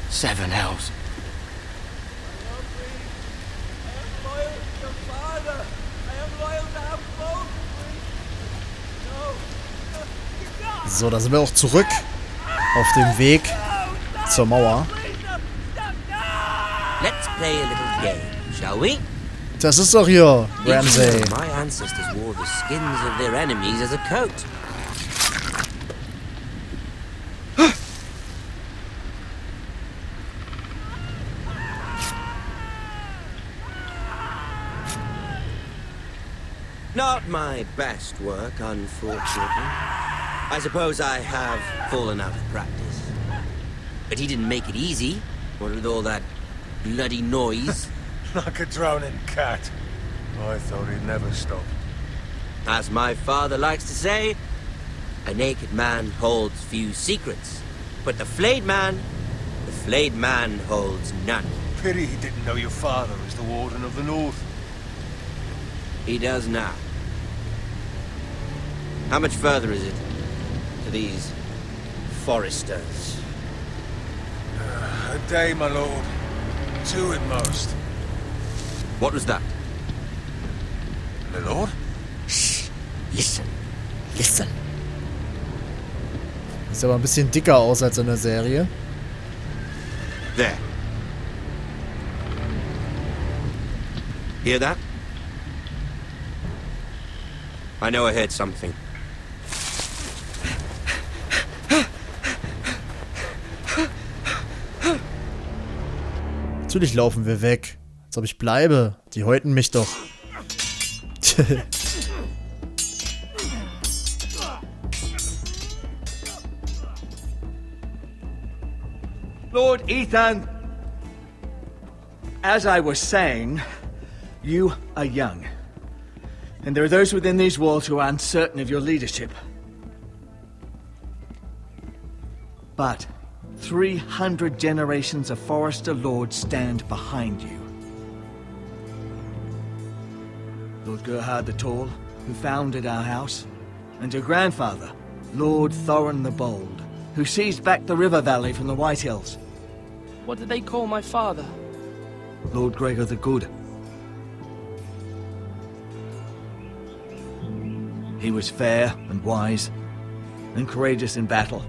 Seven hells. So, da sind wir auch zurück auf dem Weg zur Mauer. Let's play a little game, shall we? Das ist doch hier, Ramsay. My ancestors wore the skins of their enemies as a coat. Not my best work, unfortunately. I suppose I have fallen out of practice. But he didn't make it easy, what with all that bloody noise. Like a drowning cat. I thought he'd never stop. As my father likes to say, a naked man holds few secrets. But the flayed man holds none. Pity he didn't know your father is the Warden of the North. He does now. How much further is it to these foresters? A day, my lord. 2 at most. What was that? My lord? Shh. Listen. Listen. Sieht aber ein bisschen dicker aus als in der Serie. There. Hear that? I know I heard something. Natürlich laufen wir weg. Als ob ich bleibe. Die häuten mich doch. Lord Ethan, as I was saying, you are young. And there are those within these walls who are uncertain of your leadership. But 300 generations of Forester Lords stand behind you. Lord Gerhard the Tall, who founded our house, and your grandfather, Lord Thorin the Bold, who seized back the river valley from the White Hills. What did they call my father? Lord Gregor the Good. He was fair and wise, and courageous in battle.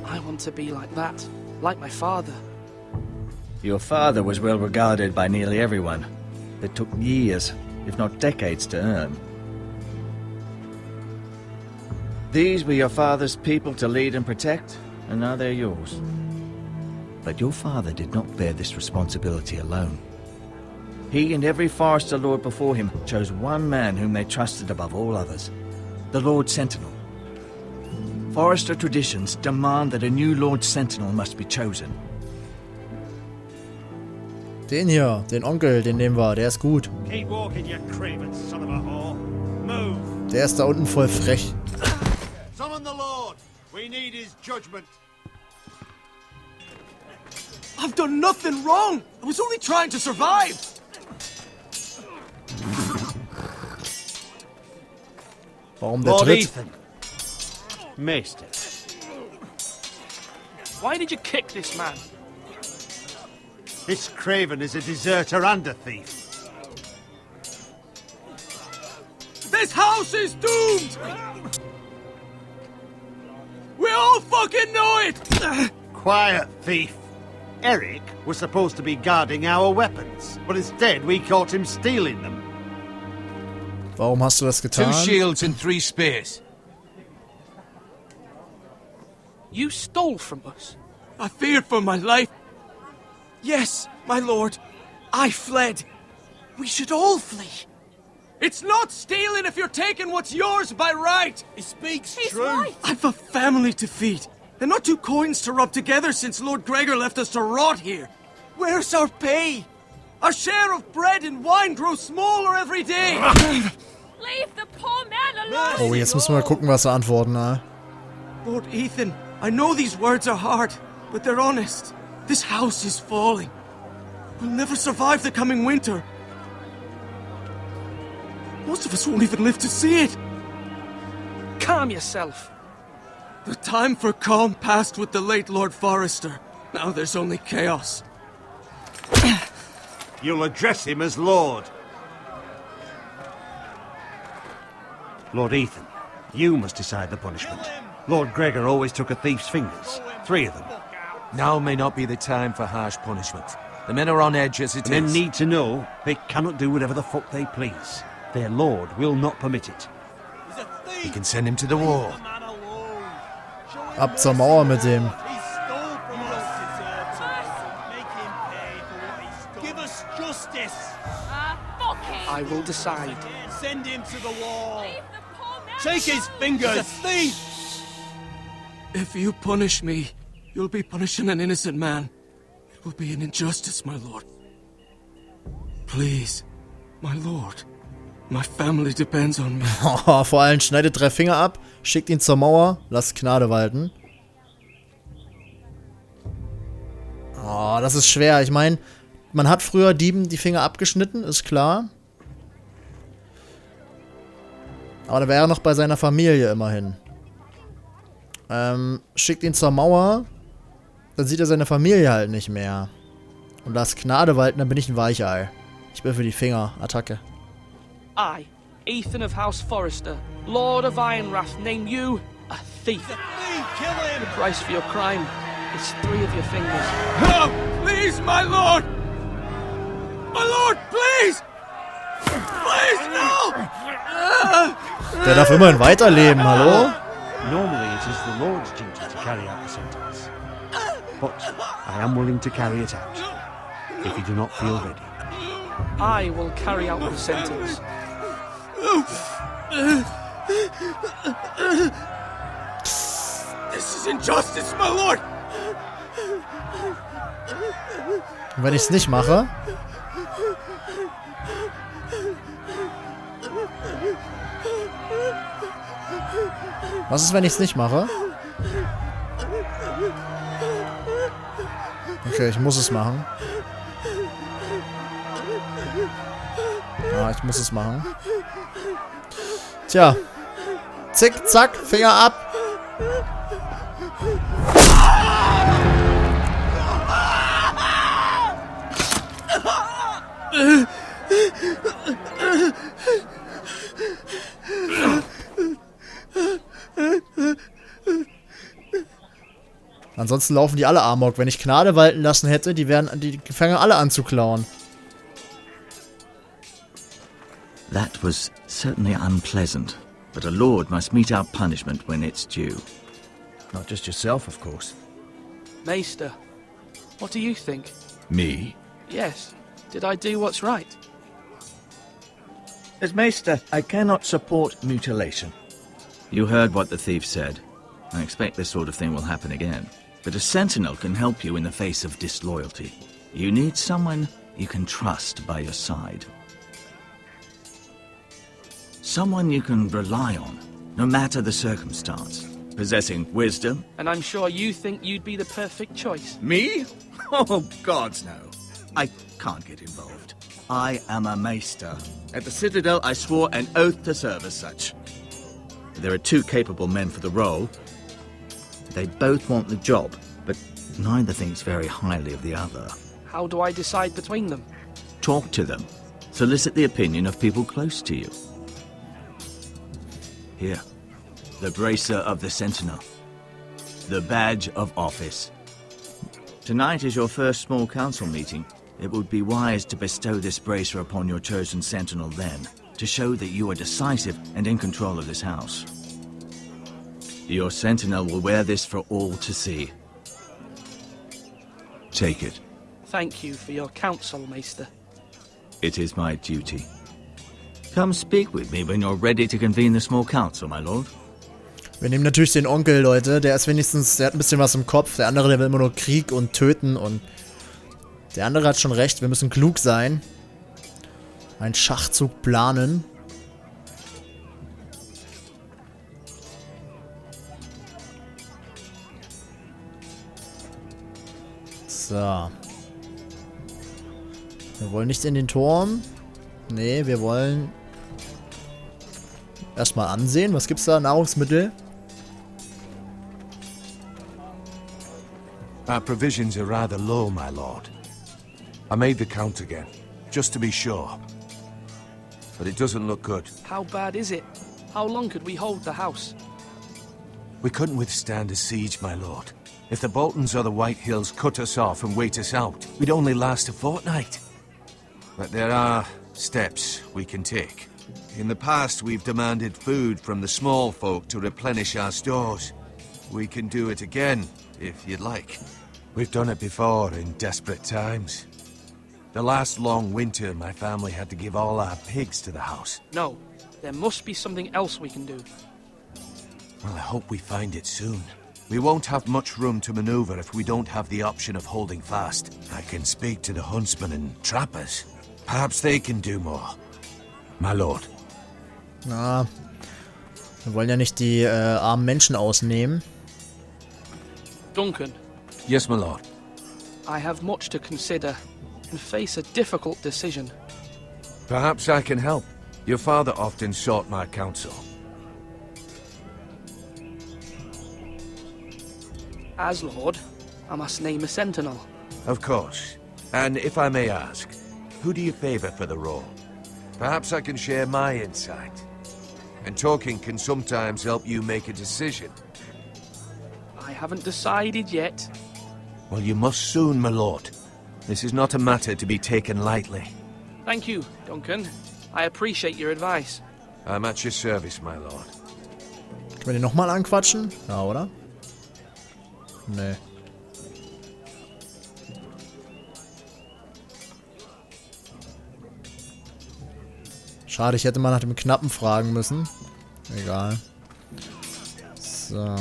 I want to be like that, like my father. Your father was well regarded by nearly everyone. It took years, if not decades, to earn. These were your father's people to lead and protect, and now they're yours. But your father did not bear this responsibility alone. He and every Forester Lord before him chose one man whom they trusted above all others, the Lord Sentinel. Forester traditions demand that a new Lord Sentinel must be chosen. Den hier, den Onkel, den nehmen wir. Der ist gut. Keep walking, you craven son of a whore. Move. Der ist da unten voll frech. Summon the Lord. We need his judgment. I've done nothing wrong! I was only trying to survive! Warum der Lord tritt? Ethan. Missed it. Why did you kick this man? This craven is a deserter and a thief. This house is doomed! We all fucking know it! Quiet, thief. Eric was supposed to be guarding our weapons, but instead we caught him stealing them. Warum hast du das 2 getan? shields and 3 spears. You stole from us. I feared for my life. Yes, my lord. I fled. We should all flee. It's not stealing if you're taking what's yours by right. He speaks He's truth. right. I've a family to feed, and not 2 coins to rub together since Lord Gregor left us to rot here. Where's our pay? Our share of bread and wine grows smaller every day. Leave the poor man alone! Oh, jetzt müssen wir mal gucken, was er antworten. Ne? Lord Ethan, I know these words are hard, but they're honest. This house is falling. We'll never survive the coming winter. Most of us won't even live to see it. calm yourself. The time for calm passed with the late Lord Forrester. Now there's only chaos. You'll address him as Lord. Lord Ethan, you must decide the punishment. Lord Gregor always took a thief's fingers. 3 of them. Now may not be the time for harsh punishment. The men are on edge as it is. Men need to know they cannot do whatever the fuck they please. Their lord will not permit it. We can send him to the wall. Ab zur Mauer mit dem. I will decide. Send him to the wall. Leave the poor man Take his alone. fingers. He's a thief. If you punish me, you'll be punishing an innocent man. It will be an injustice, my lord. Please, my lord. My family depends on me. Vor allem schneidet 3 Finger ab, schickt ihn zur Mauer, lasst Gnade walten. Oh, das ist schwer. Ich meine, man hat früher Dieben die Finger abgeschnitten, ist klar. Aber da wäre er noch bei seiner Familie immerhin. Schickt ihn zur Mauer, dann sieht er seine Familie halt nicht mehr. Und lasst Gnade walten, dann bin ich ein Weichei. Ich bin für die Finger. Attacke. I, Ethan of House Forrester, Lord of Ironwrath, name you a thief. Kill him. The price for your crime is 3 of your fingers. No, please, my lord. My lord, please. Please, no. Der darf immerhin weiterleben, hallo? Normally it is the Lord's duty to carry out the sentence. But I am willing to carry it out, if you do not feel ready. I will carry out the sentence. This is injustice, my lord. Und wenn ich es nicht mache? Was ist, wenn ich es nicht mache? Okay, ich muss es machen. Ja, ich muss es machen. Tja. Zick, zack, Finger ab. Ansonsten laufen die alle amok. Wenn ich Gnade walten lassen hätte, die fangen alle an zu klauen. That was certainly unpleasant, but a lord must mete out punishment when it's due. Not just yourself, of course. Maester, what do you think? Me? Yes, did I do what's right? As Maester, I cannot support mutilation. You heard what the thief said. I expect this sort of thing will happen again. But a sentinel can help you in the face of disloyalty. You need someone you can trust by your side. Someone you can rely on, no matter the circumstance. Possessing wisdom. And I'm sure you think you'd be the perfect choice. Me? Oh, gods no. I can't get involved. I am a maester. At the Citadel, I swore an oath to serve as such. There are 2 capable men for the role. They both want the job, but neither thinks very highly of the other. How do I decide between them? Talk to them. Solicit the opinion of people close to you. Here, the bracer of the Sentinel. The badge of office. Tonight is your first small council meeting. It would be wise to bestow this bracer upon your chosen Sentinel then, to show that you are decisive and in control of this house. Your Sentinel will wear this for all to see. Take it. Thank you for your counsel, Maester. It is my duty. Come speak with me when you're ready to convene the small council, my lord. Wir nehmen natürlich den Onkel, Leute. Der ist wenigstens, der hat ein bisschen was im Kopf. Der andere, der will immer nur Krieg und töten und... Der andere hat schon recht, wir müssen klug sein. Einen Schachzug planen. So. Wir wollen nicht in den Turm. Nee, wir wollen... Erstmal ansehen. Was gibt's da? Nahrungsmittel? Our provisions are rather low, my lord. I made the count again, just to be sure. But it doesn't look good. How bad is it? How long could we hold the house? We couldn't withstand a siege, my lord. If the Boltons or the White Hills cut us off and wait us out, we'd only last a fortnight. But there are steps we can take. In the past, we've demanded food from the small folk to replenish our stores. We can do it again, if you'd like. We've done it before in desperate times. The last long winter, my family had to give all our pigs to the house. No, there must be something else we can do. Well, I hope we find it soon. We won't have much room to maneuver if we don't have the option of holding fast. I can speak to the huntsmen and trappers. Perhaps they can do more. My lord. Na, wir wollen ja nicht die armen Menschen ausnehmen. Duncan, Yes, my lord. I have much to consider and face a difficult decision. Perhaps I can help. Your father often sought my counsel. As Lord, I must name a sentinel. Of course. And if I may ask, who do you favor for the role? Perhaps I can share my insight. And talking can sometimes help you make a decision. I haven't decided yet. Well, you must soon, my lord. This is not a matter to be taken lightly. Thank you, Duncan. I appreciate your advice. I'm at your service, my lord. Können wir den nochmal anquatschen? Ja, oder? Nee. Schade, ich hätte mal nach dem Knappen fragen müssen. Egal. So.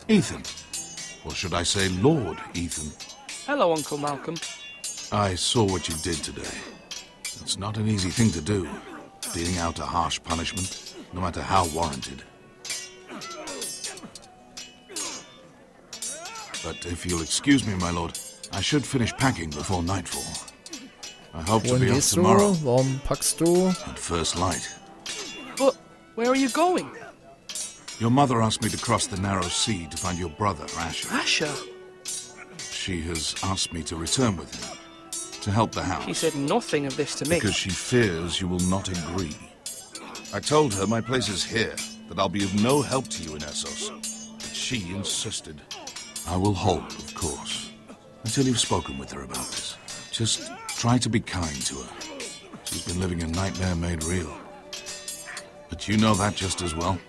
Ethan. Or should I say Lord Ethan? Hello, Uncle Malcolm. I saw what you did today. It's not an easy thing to do, dealing out a harsh punishment, no matter how warranted. But if you'll excuse me, my lord, I should finish packing before nightfall. I hope to Wohin be off gehst tomorrow du? Warum packst du? at first light. But where are you going? Your mother asked me to cross the narrow sea to find your brother, Asher. Asher? She has asked me to return with him, to help the house. She said nothing of this to me. Because she fears you will not agree. I told her my place is here, that I'll be of no help to you in Essos. But she insisted. I will hold, of course, until you've spoken with her about this. Just try to be kind to her. She's been living a nightmare made real. But you know that just as well.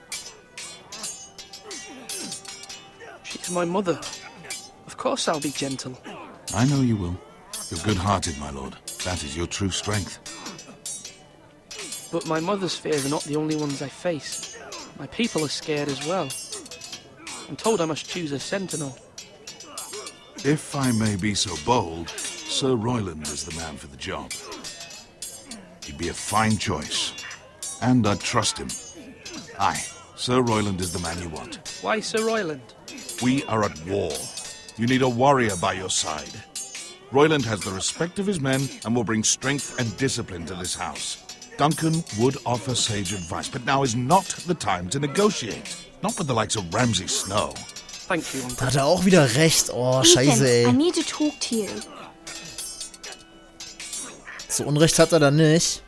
She's my mother. Of course I'll be gentle. I know you will. You're good-hearted, my lord. That is your true strength. But my mother's fears are not the only ones I face. My people are scared as well. I'm told I must choose a sentinel. If I may be so bold, Sir Royland is the man for the job. He'd be a fine choice. And I'd trust him. Aye, Sir Royland is the man you want. Why Sir Royland? We are at war. You need a warrior by your side. Royland has the respect of his men and will bring strength and discipline to this house. Duncan would offer sage advice, but now is not the time to negotiate. Not with the likes of Ramsay Snow. Thank you, Da Uncle. hat er auch wieder recht. Oh, scheiße, Ethan, I ey. need to talk to you. So Unrecht hat er da nicht.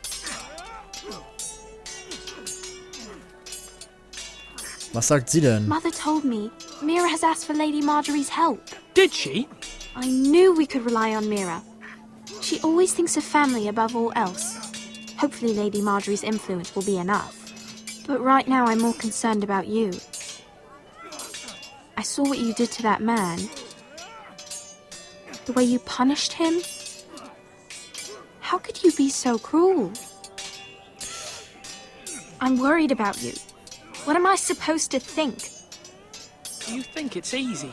Was sagt sie denn? Mother told me Mira has asked for Lady Marjorie's help. Did she? I knew we could rely on Mira. She always thinks of family above all else. Hopefully Lady Marjorie's influence will be enough. But right now I'm more concerned about you. I saw what you did to that man. The way you punished him. How could you be so cruel? I'm worried about you. What am I supposed to think? Do you think it's easy?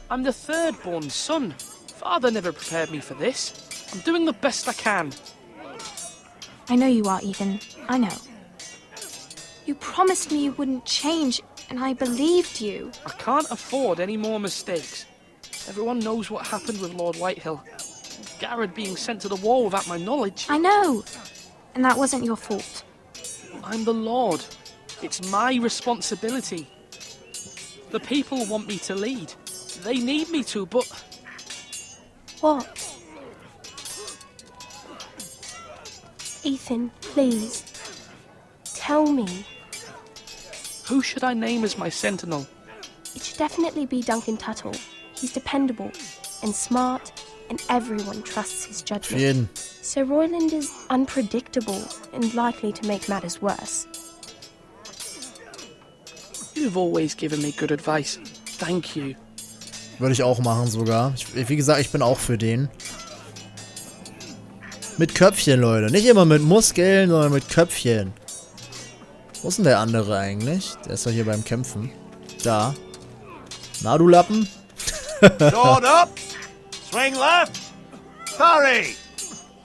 I'm the third-born son. Father never prepared me for this. I'm doing the best I can. I know you are, Ethan. I know. You promised me you wouldn't change, and I believed you. I can't afford any more mistakes. Everyone knows what happened with Lord Whitehill. Garrett being sent to the wall without my knowledge. I know, and that wasn't your fault. I'm the Lord. It's my responsibility. The people want me to lead. They need me to, but... What? Ethan, please. Tell me. Who should I name as my sentinel? It should definitely be Duncan Tuttle. He's dependable and smart, and everyone trusts his judgment. Vielen. Sir Royland is unpredictable and likely to make matters worse. You've always given me good advice. Thank you. Würde ich auch machen sogar. Wie gesagt, ich bin auch für den. Mit Köpfchen, Leute. Nicht immer mit Muskeln, sondern mit Köpfchen. Wo ist denn der andere eigentlich? Der ist doch hier beim Kämpfen. Da. Na, du Lappen? Sword up! Swing left! Parry!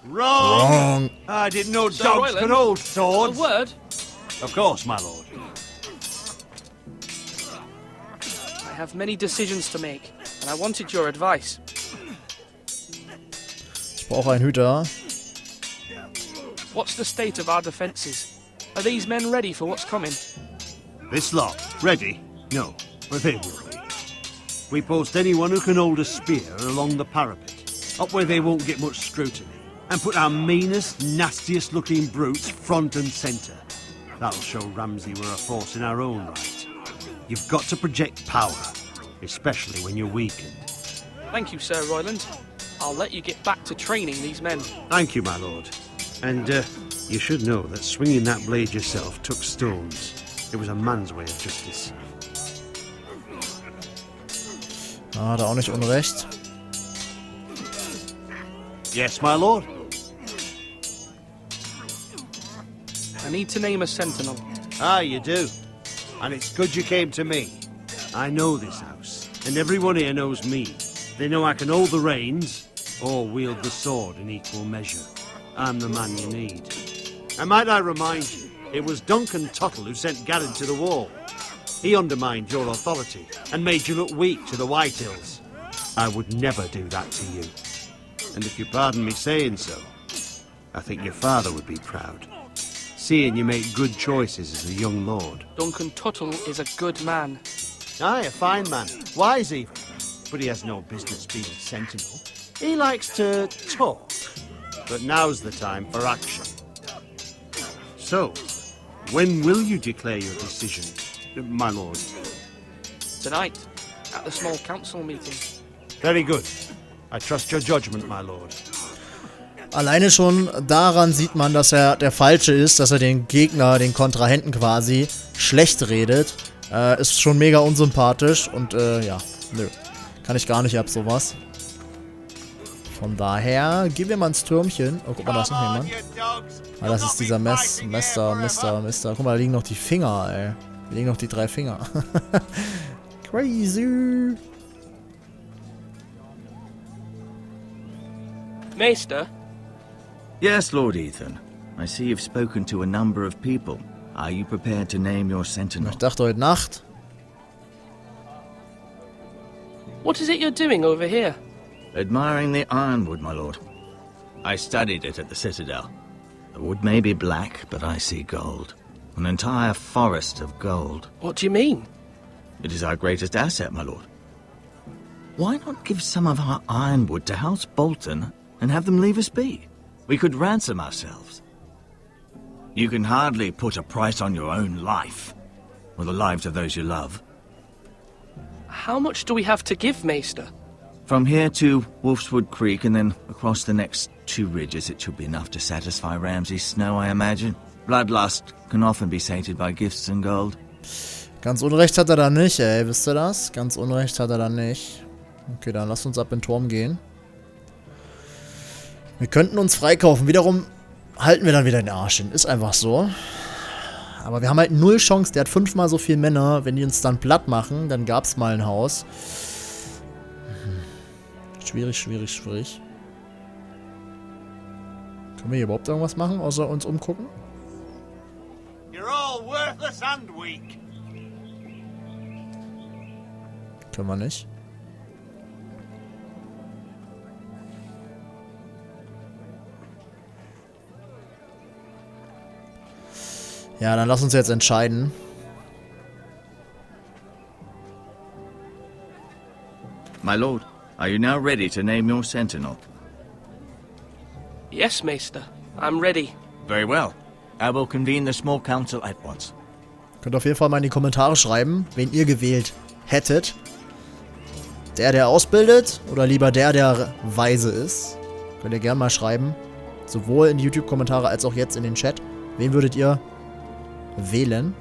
Wrong! I didn't know Sir dogs Royland, could hold A swords. word? Of course, my lord. I have many decisions to make, and I wanted your advice. Ich brauche einen Hüter. What's the state of our defences? Are these men ready for what's coming? This lot, ready? No, but they will be. We post anyone who can hold a spear along the parapet, up where they won't get much scrutiny, and put our meanest, nastiest looking brutes front and centre. That'll show Ramsay we're a force in our own right. You've got to project power, especially when you're weakened. Thank you, Sir Royland. I'll let you get back to training these men. Thank you, my lord. And, you should know that swinging that blade yourself took stones. It was a man's way of justice. Ah, hat er auch nicht unrecht. Yes, my lord. I need to name a sentinel. Ah, you do. And it's good you came to me. I know this house, and everyone here knows me. They know I can hold the reins, or wield the sword in equal measure. I'm the man you need. And might I remind you, it was Duncan Tuttle who sent Garrett to the wall. He undermined your authority, and made you look weak to the Whitehills. I would never do that to you. And if you pardon me saying so, I think your father would be proud. Seeing you make good choices as a young lord. Duncan Tuttle is a good man. Aye, a fine man. Wise even. But he has no business being sentinel. He likes to talk. But now's the time for action. So, when will you declare your decision, my lord? Tonight, at the small council meeting. Very good. I trust your judgment, my lord. Alleine schon daran sieht man, dass er der Falsche ist, dass er den Gegner, den Kontrahenten quasi, schlecht redet. Ist schon mega unsympathisch und ja, nö. Kann ich gar nicht ab sowas. Von daher, gehen wir mal ins Türmchen. Oh, guck mal, da ist noch jemand. Ah, das ist dieser Mister. Guck mal, da liegen noch die Finger, ey. Da liegen noch die 3 Finger. Crazy. Maester, Yes, Lord Ethan. I see you've spoken to a number of people. Are you prepared to name your sentinel? Ich dachte heute Nacht. what is it you're doing over here? Admiring the ironwood, my lord. I studied it at the Citadel. The wood may be black, but I see gold. An entire forest of gold. What do you mean? It is our greatest asset, my lord. Why not give some of our ironwood to House Bolton and have them leave us be? We could ransom ourselves. You can hardly put a price on your own life, or the lives of those you love. How much do we have to give, Maester? From here to Wolfswood Creek and then across the next 2 ridges, it should be enough to satisfy Ramsay's snow, I imagine. Bloodlust can often be sated by gifts and gold. Ganz Unrecht hat er da nicht, ey. Wisst ihr das? Ganz Unrecht hat er da nicht. Okay, dann lasst uns ab in den Turm gehen. Wir könnten uns freikaufen. Wiederum halten wir dann wieder den Arsch hin. Ist einfach so. Aber wir haben halt 0 Chance. Der hat 5-mal so viele Männer. Wenn die uns dann platt machen, dann gab's mal ein Haus. Schwierig. Können wir hier überhaupt irgendwas machen, außer uns umgucken? You're all worthless and weak. Können wir nicht. Ja, dann lass uns jetzt entscheiden. My lord, are you now ready to name your sentinel? Yes, Maester. I'm ready. Very well. I will convene the small council at once. Könnt auf jeden Fall mal in die Kommentare schreiben, wen ihr gewählt hättet. Der ausbildet oder lieber der weise ist. Könnt ihr gerne mal schreiben. Sowohl in die YouTube-Kommentare als auch jetzt in den Chat. Wen würdet ihr wählen?